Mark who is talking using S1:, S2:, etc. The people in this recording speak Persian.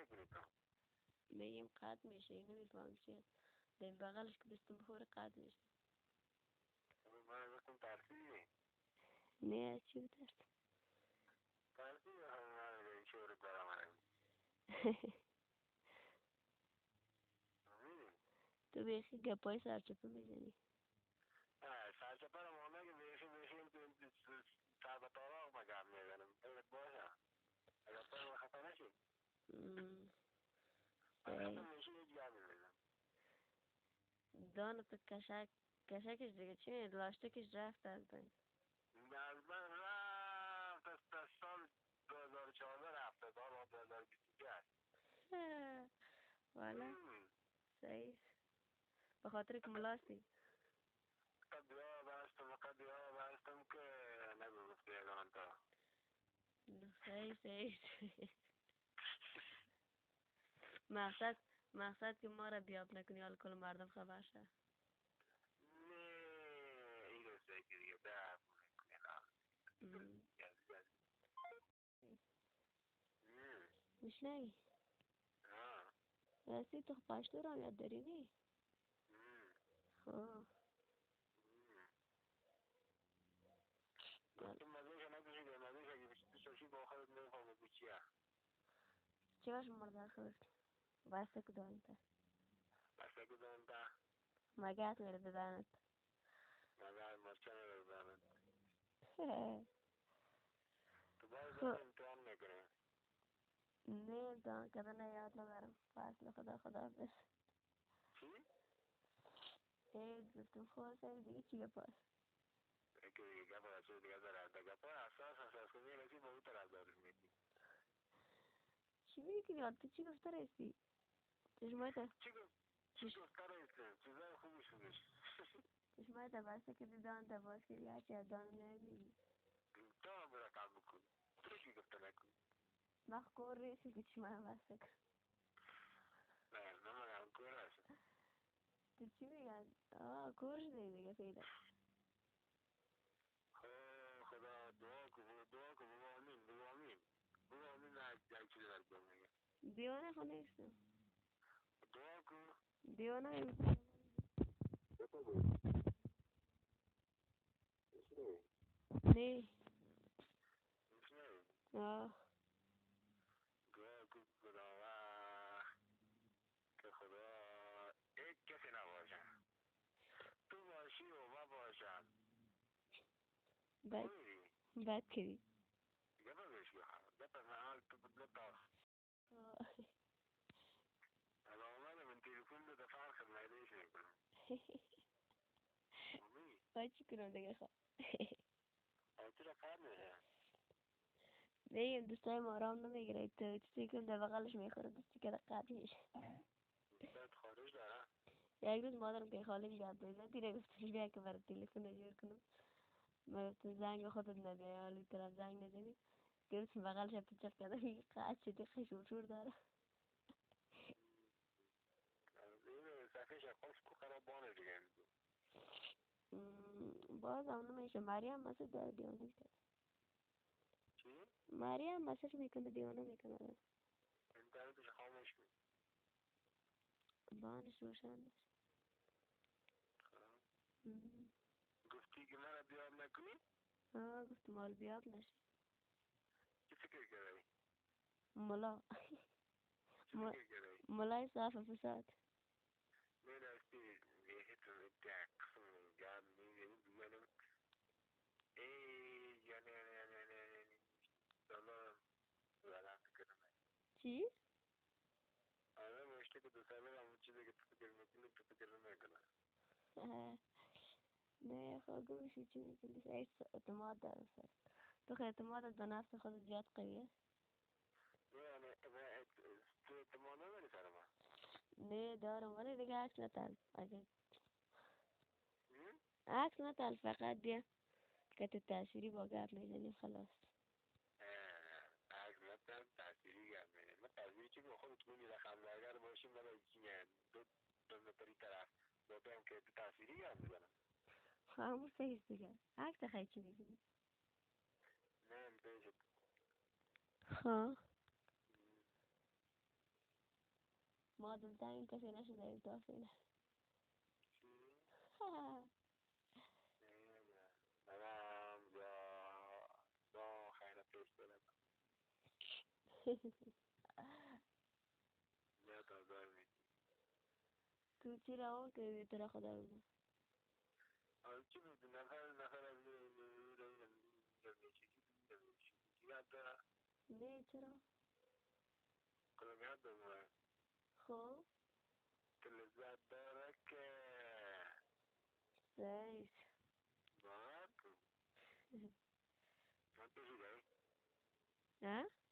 S1: میکنی تو؟
S2: میگیم قطع میشه نمیفهم چیه در بغلش که دستم بخوره قطع میشه
S1: من گفتم ترسیدی؟
S2: نه چی بترس
S1: ترسیدی همه شورت برام هرمی
S2: تو بیخی گپای سرچپه میزنی
S1: سرچپه رو مانه که بیشیم سر به طاراق مگم میزنم بگرد باشه اگر پای ما خطا نشیم اگر خطا میشیم هیچ گرمی میزنم
S2: دانه تو کشکش دیگه چی لاستیکش رفت از بین
S1: از من رفت از سال 2014 رفته تا با 2022 هست
S2: والا صحیح به خاطر که ملاستی
S1: قد بیا بستم که نگو گفتی اگران تا
S2: صحیح مقصد که ما را بیاب نکنی حال کل مردم خبر شه
S1: نه این روزه که دیگه بیاب نکنی
S2: میشنوی راستی تو پشتو را یاد داری نی خب
S1: گفتم مزهش نکشید مزهش اگه بشتی شاشی با خودت نمیفهمه که چیه
S2: چی باش مرده خود بسته کدام تا
S1: بسته کدام تا
S2: مگه میره بدانت
S1: مگه مرچه میره بدانت تو باید داری امتحان میکنه
S2: نه امتحان کردن یاد ندارم فاصله خدا بس
S1: چی؟
S2: گفتم خواست دیگه چی گپاس
S1: که دیگه گپا رسول دیگه داره گپا اساس کنی رسی با او طرف داری میدی
S2: چی میکنی یاد تو چی گفته رسی چشمایت
S1: چی گفته رسی چیزای خوبی شدش
S2: چشمایت بسته که دیدان تا باز کردی هرچی از دان نمیدی
S1: تو هم برا کم بکن تو چی گفته نکن
S2: مخ کور ریسی که چشمای بسته کن
S1: نه مگم کور هست
S2: تو چی میگن کور شده دیگه پیدا
S1: خدا دعا کن بگو آمین نه جای چیزی در بگم میگه
S2: دیوانه خود نیستم
S1: دعا کن
S2: دیوانه میگم نه
S1: دعا کن خدا که خدا یک کسی نباشه تو باشی و ما باشم
S2: بد کردی
S1: گپا بهش بخواه گپا محال تو بلتا اما اومده من تلفون دو دفعه خدمایدهش میکنم
S2: باید چی کنم دیگه خواه
S1: چرا کار میره
S2: نگیم دوستای ما آرام نمیگیره تو چیزی کن در بغلش میخوره دوستی که قد میشه
S1: دوستات خارج داره
S2: یک روز مادرم که خالی بیاد بیده دیره گفتش بیا که برای تلفن جور کنم ما گفتم زنگ خودت نبیه حالی طرف زنگ نزنی گرفتم بغلش پیچک کرده میگه قد شده خشور داره
S1: صفحه خواست کو خراب بانه دیگه
S2: باز هم نمیشه مریم مسیح داره دیوانه کرد
S1: چی؟
S2: مریم مسیح میکنه دیوانه میکنه
S1: اینترنتش خاموش کن
S2: بانش روشن داشت
S1: گفتی که من بیاب نکنی؟
S2: گفتم مال بیاب نشی
S1: چی فکر کردی؟
S2: ملا
S1: چی فکر کردی؟
S2: ملای صاف فساد
S1: میرفتی یهتون دکس گم میگنم یعنی سلام ولم فکرم
S2: چی؟
S1: آره مشتی که دو ساله همون چیزی که تو فکر میکنی تو فکر نمیکنم
S2: نه خب گوشی چی میکنی ایش اعتماد داره سر تو خیلی اعتمادت به نفس خود زیاد قویه
S1: نه تو اعتماد نداری سر من
S2: نه دارم ولی دیگه عکس نتل عکس نتل فقط بیا که تو تأثیری با گرد میزنی خلاص
S1: عکس نتل تأثیری گرد میزنی من تأثیری چی به خودت کنی رقم درگر باشیم من دو نتری طرف با بهم که تو تأثیری گرد میزنم
S2: همون صحیح دیگه عکس خیلی چی میگی
S1: نه بیشت
S2: ها مادر زنگ کسی نشده این توفینه
S1: چی؟ منم با خیلی پیش دارم نه تا دارمی
S2: تو چی رو که تو را خدا بگو
S1: چی بود نفر از چی یاد داره
S2: نه چرا
S1: کنم یاد داره
S2: خب
S1: که لذت داره که
S2: سیش
S1: باید من پیشی داری
S2: ها